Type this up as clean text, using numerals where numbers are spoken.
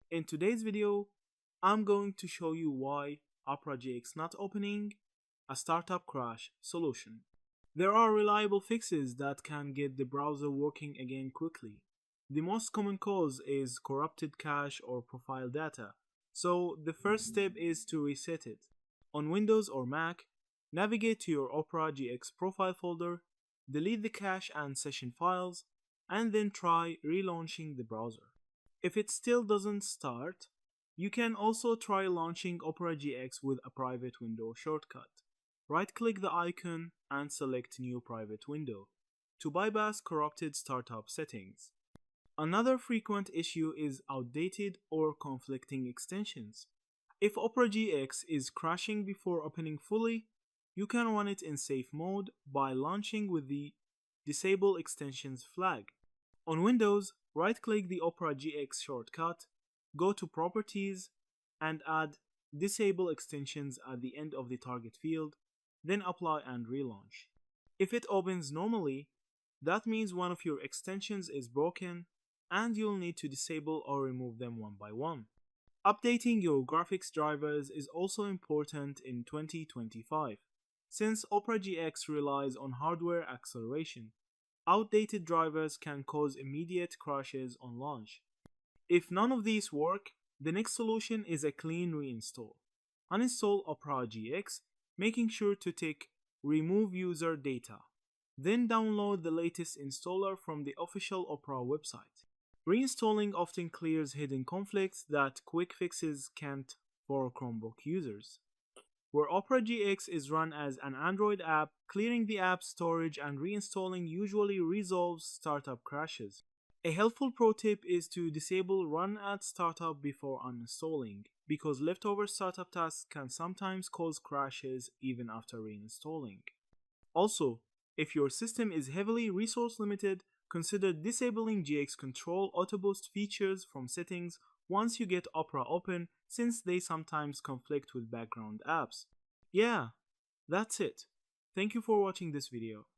In today's video, I'm going to show you why Opera GX not opening a startup crash solution. There are reliable fixes that can get the browser working again quickly. The most common cause is corrupted cache or profile data, so the first step is to reset it. On Windows or Mac, navigate to your Opera GX profile folder, delete the cache and session files, and then try relaunching the browser. If it still doesn't start, you can also try launching Opera GX with a private window shortcut. Right-click the icon and select New Private Window to bypass corrupted startup settings. Another frequent issue is outdated or conflicting extensions. If Opera GX is crashing before opening fully, you can run it in safe mode by launching with the Disable Extensions flag. On Windows, right-click the Opera GX shortcut, go to Properties, and add Disable Extensions at the end of the target field, then apply and relaunch. If it opens normally, that means one of your extensions is broken and you'll need to disable or remove them one by one. Updating your graphics drivers is also important in 2025. Since Opera GX relies on hardware acceleration, outdated drivers can cause immediate crashes on launch. If none of these work, the next solution is a clean reinstall. Uninstall Opera GX, making sure to tick Remove User Data. Then download the latest installer from the official Opera website. Reinstalling often clears hidden conflicts that quick fixes can't for Chromebook users. Where Opera GX is run as an Android app, clearing the app storage and reinstalling usually resolves startup crashes. A helpful pro tip is to disable Run at Startup before uninstalling, because leftover startup tasks can sometimes cause crashes even after reinstalling. Also, if your system is heavily resource limited, consider disabling GX Control Auto Boost features from settings once you get Opera open, since they sometimes conflict with background apps. Yeah, that's it. Thank you for watching this video.